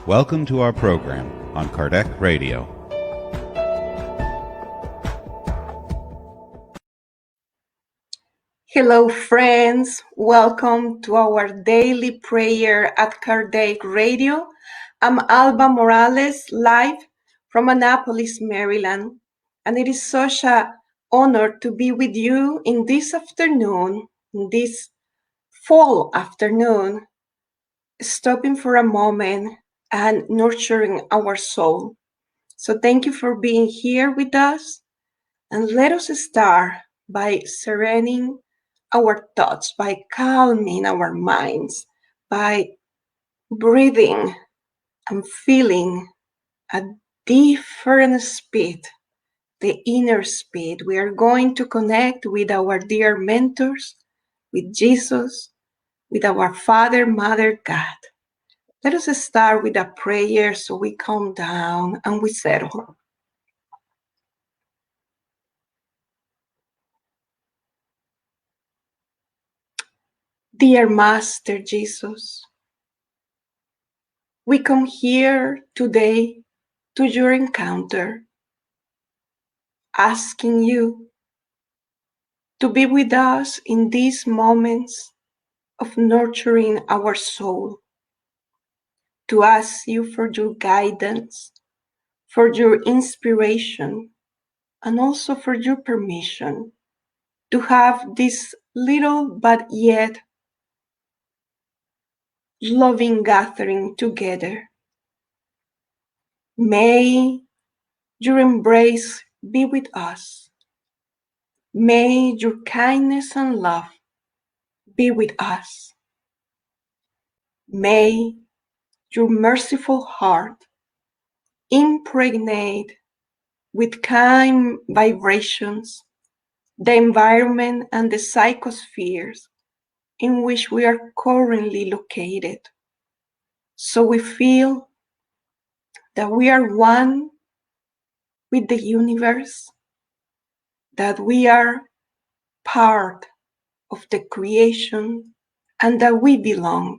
Welcome to our program on Kardec Radio. Hello, friends. Welcome to our daily prayer at Kardec Radio. I'm Alba Morales, live from Annapolis, Maryland. And it is such an honor to be with you in this afternoon, in this fall afternoon, stopping for a moment and nurturing our soul. So thank you for being here with us. And let us start by serening our thoughts, by calming our minds, by breathing and feeling a different speed, the inner speed. We are going to connect with our dear mentors, with Jesus, with our Father, Mother, God. Let us start with a prayer so we calm down and we settle. Dear Master Jesus, we come here today to your encounter, asking you to be with us in these moments of nurturing our soul, to ask you for your guidance, for your inspiration, and also for your permission to have this little but yet loving gathering together. May your embrace be with us. May your kindness and love be with us. May your merciful heart impregnate with kind vibrations the environment and the psychospheres in which we are currently located, so we feel that we are one with the universe, that we are part of the creation, and that we belong.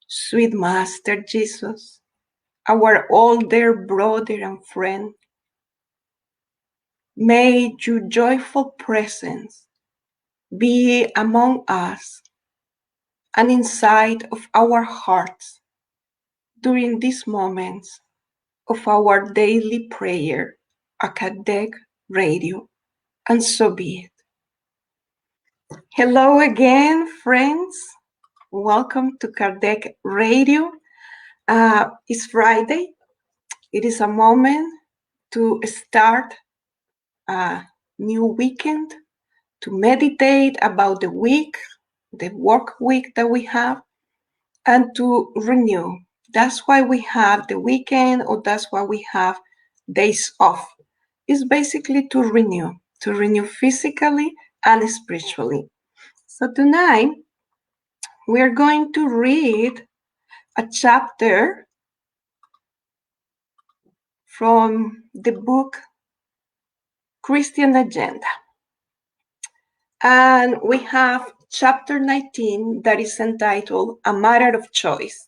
Sweet Master Jesus, our older brother and friend, may your joyful presence be among us and inside of our hearts during these moments of our daily prayer at Kardec Radio, and so be it. Hello again, friends. Welcome to Kardec Radio. It's Friday. It is a moment to start a new weekend, to meditate about the week, the work week that we have, and to renew. That's why we have the weekend, or that's why we have days off. It's basically to renew physically and spiritually. So tonight, we're going to read a chapter from the book Christian Agenda. And we have chapter 19 that is entitled A Matter of Choice.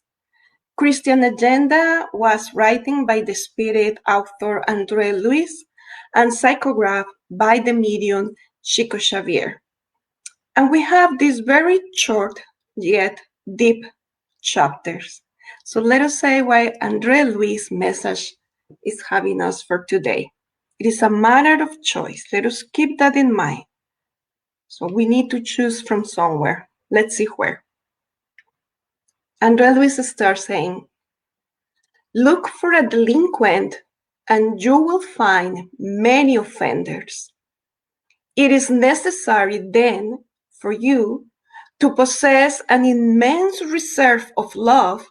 Christian Agenda was written by the spirit author André Luis and psychographed by the medium Chico Xavier. And we have these very short yet deep chapters. So let us say why André Luis' message is having us for today. It is a matter of choice. Let us keep that in mind. So we need to choose from somewhere. Let's see where. André Luis starts saying, look for a delinquent and you will find many offenders. It is necessary then for you to possess an immense reserve of love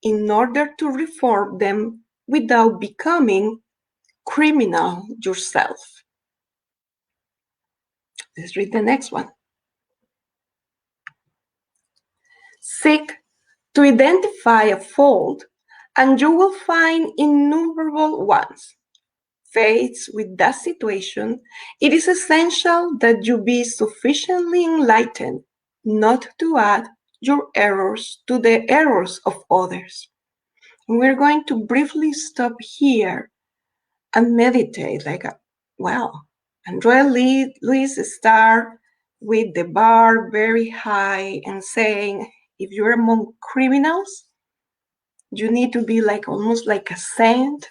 in order to reform them without becoming criminal yourself. Let's read the next one. Seek to identify a fault, and you will find innumerable ones. faced with that situation, it is essential that you be sufficiently enlightened not to add your errors to the errors of others. We're going to briefly stop here and meditate Andrea Luis start with the bar very high and saying, if you're among criminals, you need to be almost like a saint,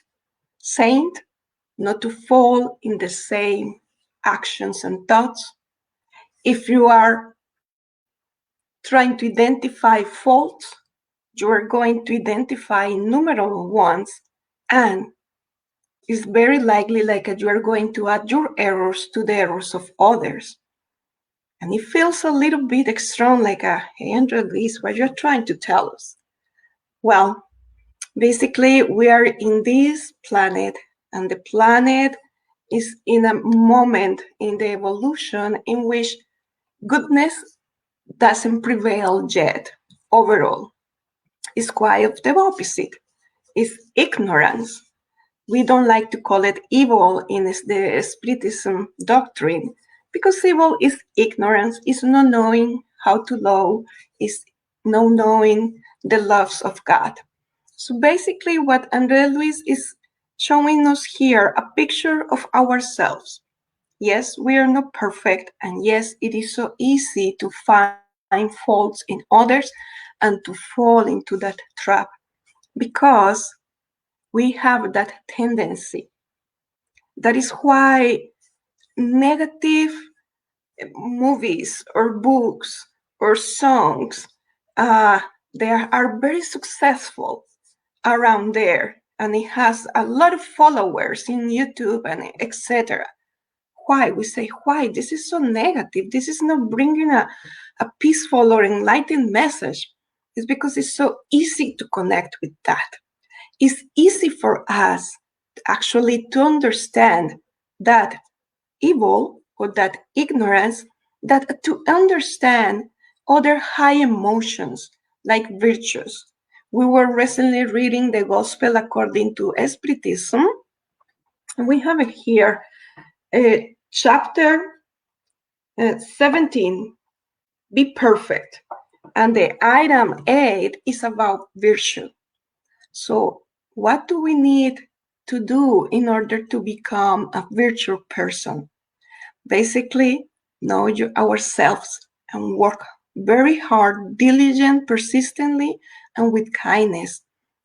not to fall in the same actions and thoughts. If you are trying to identify faults, you are going to identify innumerable ones, and it's very likely you are going to add your errors to the errors of others. And it feels a little bit strong, hey, Andrea Luis, what you're trying to tell us? Well, basically, we are in this planet, and the planet is in a moment in the evolution in which goodness doesn't prevail yet overall. It's quite the opposite. It's ignorance. We don't like to call it evil in the Spiritism doctrine, because evil is ignorance, is not knowing how to love, is not knowing the loves of God. So basically what Andrea Luis is showing us here, a picture of ourselves. Yes, we are not perfect, and yes, it is so easy to find faults in others and to fall into that trap, because we have that tendency. That is why negative movies or books or songs, they are very successful around there, and it has a lot of followers in YouTube and etc. Why? We say, why? This is so negative. This is not bringing a peaceful or enlightened message. It's because it's so easy to connect with that. It's easy for us actually to understand that evil or that ignorance, that to understand other high emotions like virtues. We were recently reading the Gospel according to Spiritism, and we have it here, chapter 17, Be Perfect, and the item 8 is about virtue. So what do we need to do in order to become a virtuous person? Basically, know ourselves and work very hard, diligent, persistently, and with kindness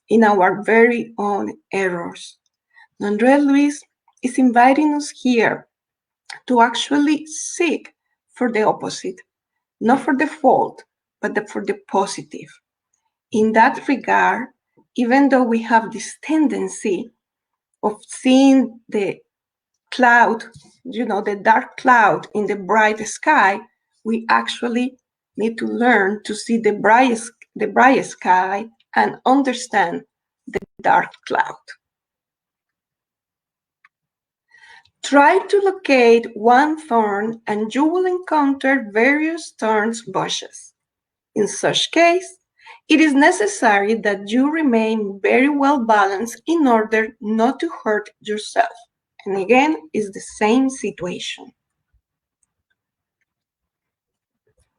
in our very own errors. Andrea Luis is inviting us here to actually seek for the opposite, not for the fault, but for the positive. In that regard, even though we have this tendency of seeing the cloud, the dark cloud in the bright sky, we actually need to learn to see the bright sky and understand the dark cloud. Try to locate one thorn and you will encounter various thorn bushes. In such case, it is necessary that you remain very well balanced in order not to hurt yourself. And again, it's the same situation.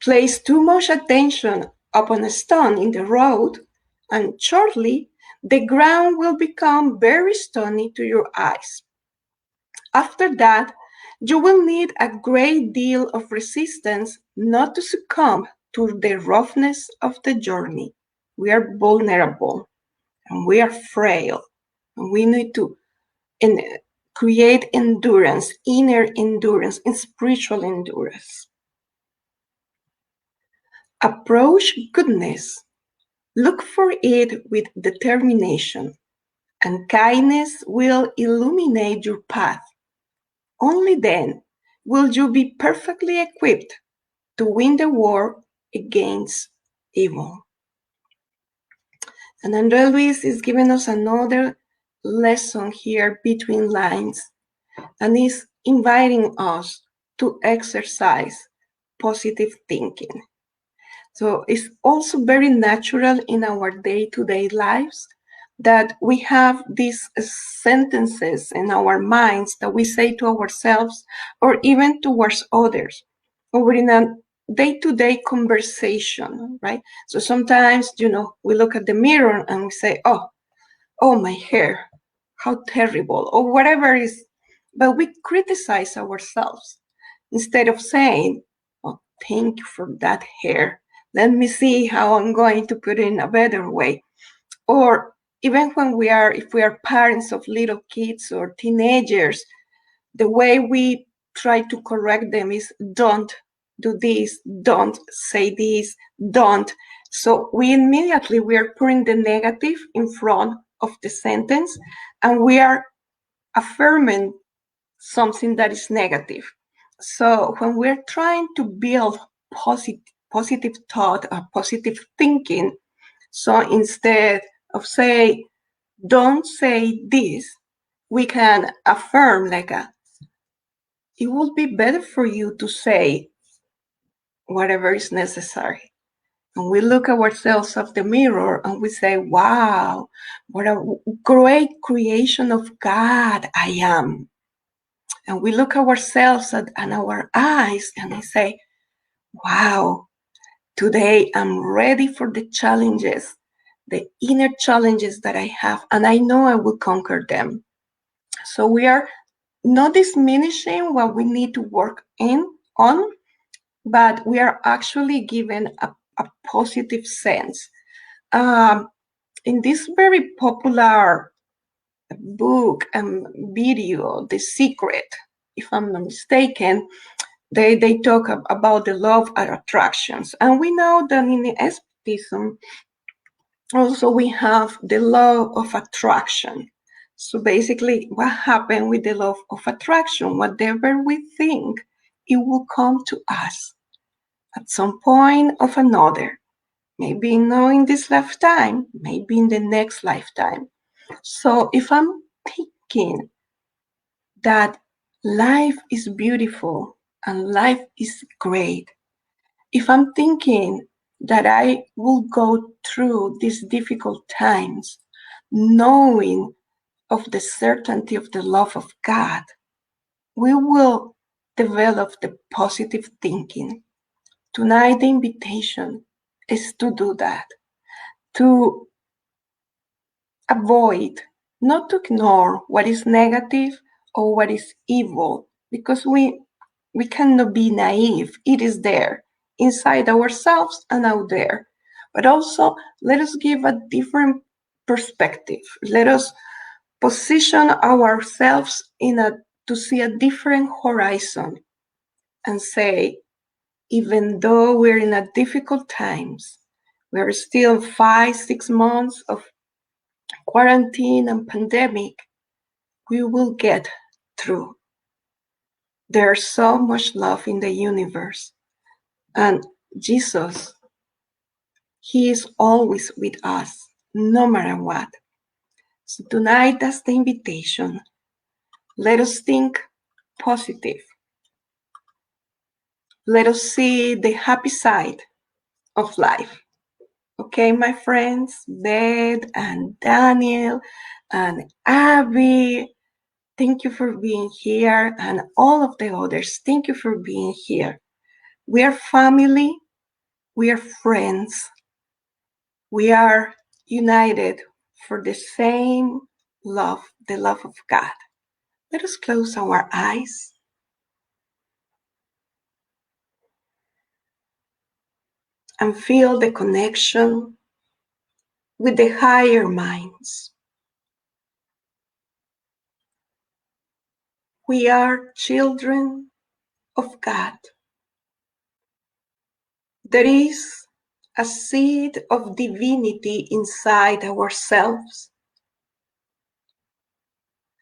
Place too much attention upon a stone in the road, and shortly the ground will become very stony to your eyes. After that, you will need a great deal of resistance not to succumb to the roughness of the journey. We are vulnerable and we are frail, and we need to create endurance, inner endurance, and spiritual endurance. Approach goodness. Look for it with determination, and kindness will illuminate your path. Only then will you be perfectly equipped to win the war against evil. And Andrea Luis is giving us another lesson here between lines, and is inviting us to exercise positive thinking. So it's also very natural in our day-to-day lives that we have these sentences in our minds that we say to ourselves or even towards others, or in a day-to-day conversation, right? So sometimes, we look at the mirror and we say, oh, my hair, how terrible, or whatever is, but we criticize ourselves instead of saying, oh, thank you for that hair. Let me see how I'm going to put it in a better way. Or even when if we are parents of little kids or teenagers, the way we try to correct them is don't do this, don't say this, don't. So we are putting the negative in front of the sentence, and we are affirming something that is negative. So when we're trying to build positive thought or positive thinking, so instead of say, don't say this, we can affirm it would be better for you to say whatever is necessary. And we look ourselves of the mirror and we say, wow, what a great creation of God I am. And we look ourselves and our eyes and I say, wow, today I'm ready for the challenges, the inner challenges that I have, and I know I will conquer them. So we are not diminishing what we need to work on, but we are actually given a positive sense. In this very popular book and video, The Secret, if I'm not mistaken, they talk about the law of attractions. And we know that in the Spiritism, also we have the law of attraction. So basically, what happened with the law of attraction? Whatever we think, it will come to us at some point of another. Maybe not in this lifetime, maybe in the next lifetime. So if I'm thinking that life is beautiful and life is great, if I'm thinking that I will go through these difficult times, knowing of the certainty of the love of God, we will develop the positive thinking. Tonight, the invitation is to do that, to avoid, not to ignore what is negative or what is evil, because we cannot be naive. It is there, inside ourselves and out there. But also, let us give a different perspective. Let us position ourselves to see a different horizon and say, even though we're in a difficult times, we're still 5-6 months of quarantine and pandemic, we will get through. There's so much love in the universe. And Jesus, He is always with us, no matter what. So tonight, that's the invitation. Let us think positive. Let us see the happy side of life. Okay, my friends, Beth and Daniel and Abby, thank you for being here, and all of the others, thank you for being here. We are family, we are friends, we are united for the same love, the love of God. Let us close our eyes. And feel the connection with the higher minds. We are children of God. There is a seed of divinity inside ourselves,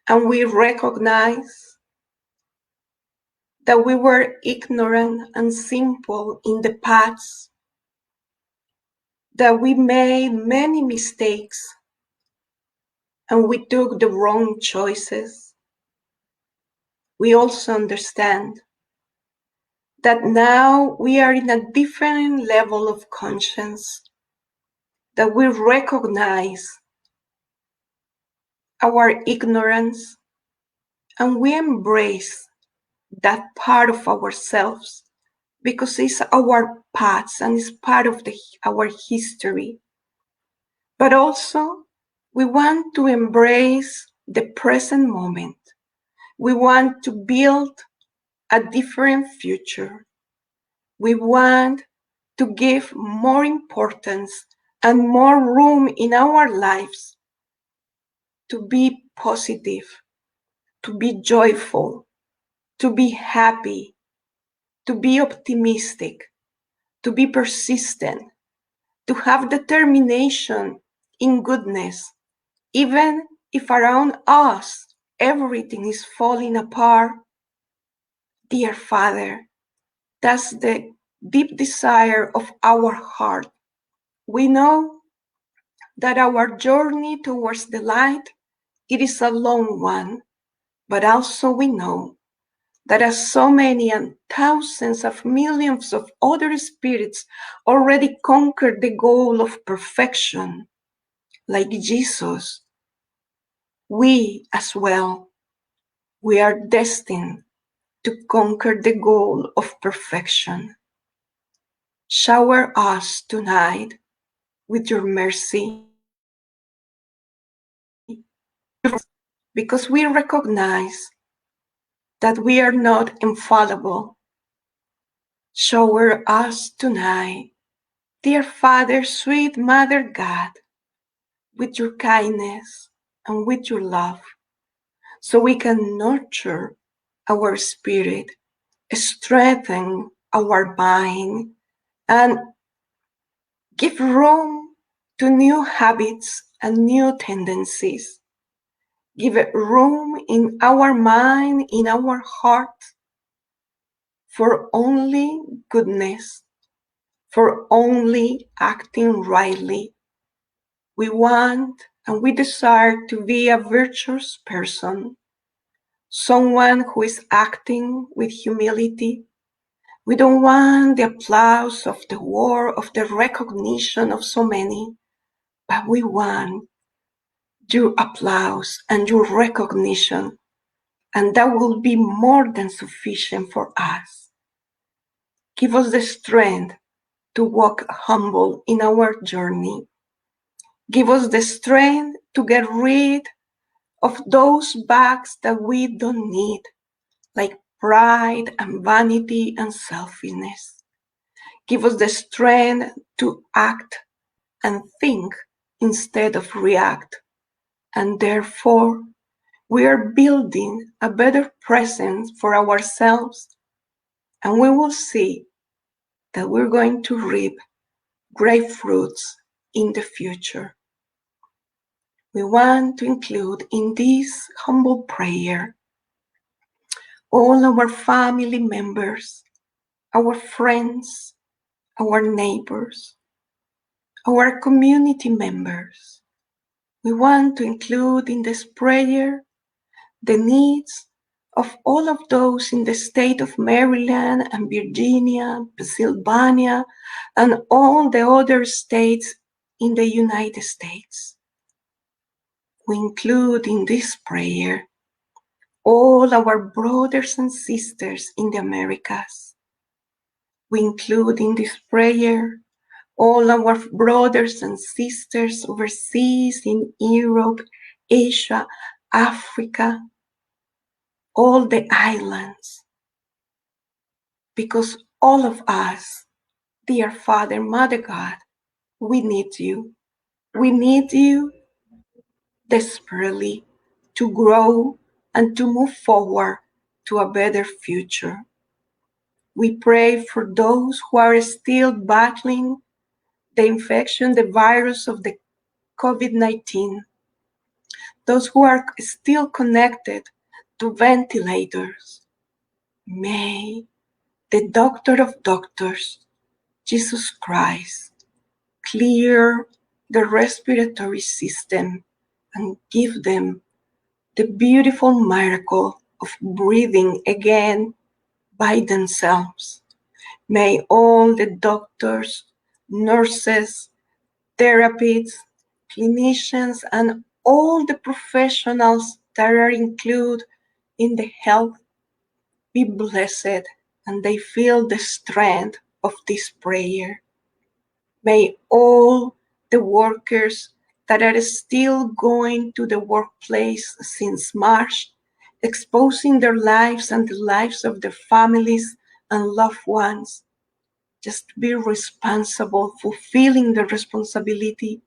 and we recognize that we were ignorant and simple in the past, that we made many mistakes and we took the wrong choices. We also understand that now we are in a different level of conscience, that we recognize our ignorance, and we embrace that part of ourselves because it's our past and it's part of our history. But also, we want to embrace the present moment. We want to build a different future. We want to give more importance and more room in our lives to be positive, to be joyful, to be happy, to be optimistic, to be persistent, to have determination in goodness, even if around us everything is falling apart. Dear Father, that's the deep desire of our heart. We know that our journey towards the light, it is a long one, but also we know that as so many and thousands of millions of other spirits already conquered the goal of perfection, like Jesus, we as well, we are destined to conquer the goal of perfection. Shower us tonight with your mercy, because we recognize that we are not infallible. Shower us tonight, dear Father, sweet Mother God, with your kindness and with your love, so we can nurture our spirit, strengthen our mind, and give room to new habits and new tendencies. Give it room in our mind, in our heart, for only goodness, for only acting rightly. We want and we desire to be a virtuous person, someone who is acting with humility. We don't want the applause of the world, of the recognition of so many, but we want your applause and your recognition, and that will be more than sufficient for us. Give us the strength to walk humble in our journey. Give us the strength to get rid of those bags that we don't need, like pride and vanity and selfishness. Give us the strength to act and think instead of react. And therefore, we are building a better present for ourselves, and we will see that we're going to reap great fruits in the future. We want to include in this humble prayer all our family members, our friends, our neighbors, our community members. We want to include in this prayer the needs of all of those in the state of Maryland and Virginia, Pennsylvania, and all the other states in the United States. We include in this prayer all our brothers and sisters in the Americas. We include in this prayer all our brothers and sisters overseas in Europe, Asia, Africa, all the islands, because all of us, dear Father, Mother God, we need you. We need you desperately to grow and to move forward to a better future. We pray for those who are still battling the infection, the virus of the COVID-19, those who are still connected to ventilators. May the Doctor of Doctors, Jesus Christ, clear the respiratory system and give them the beautiful miracle of breathing again by themselves. May all the doctors, nurses, therapists, clinicians, and all the professionals that are included in the health be blessed and they feel the strength of this prayer. May all the workers that are still going to the workplace since March, exposing their lives and the lives of their families and loved ones, just be responsible, fulfilling the responsibility.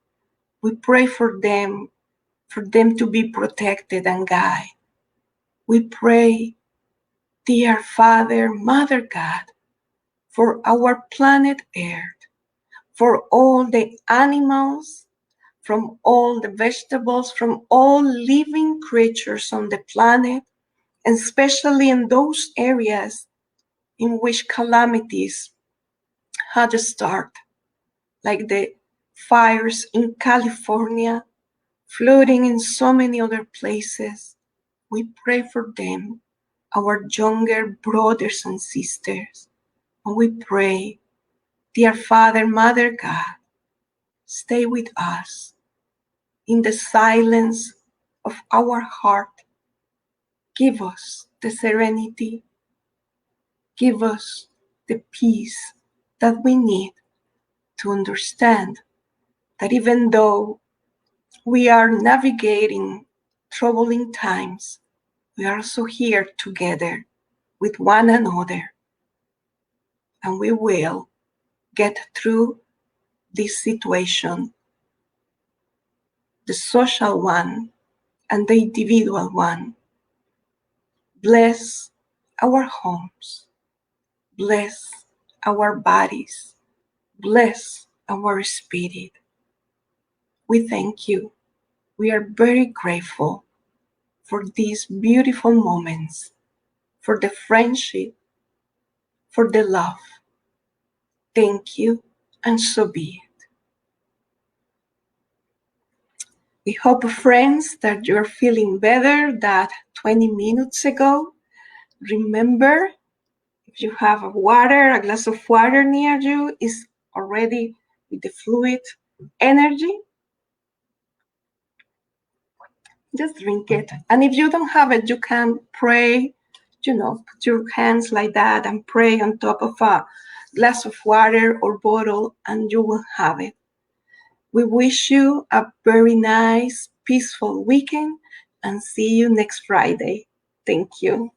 We pray for them to be protected and guided. We pray, dear Father, Mother God, for our planet Earth, for all the animals, from all the vegetables, from all living creatures on the planet, and especially in those areas in which calamities had started, like the fires in California, flooding in so many other places. We pray for them, our younger brothers and sisters, and we pray, dear Father, Mother God, stay with us in the silence of our heart. Give us the serenity, give us the peace that we need to understand that even though we are navigating troubling times, we are also here together with one another, and we will get through this situation, the social one and the individual one. Bless our homes, bless our bodies, bless our spirit. We thank you. We are very grateful for these beautiful moments, for the friendship, for the love. Thank you, and so be it. We hope, friends, that you're feeling better than 20 minutes ago. Remember, if you have a glass of water near you is already with the fluid energy, just drink it. And if you don't have it, you can pray, put your hands like that and pray on top of a glass of water or bottle, and you will have it. We wish you a very nice, peaceful weekend and see you next Friday. Thank you.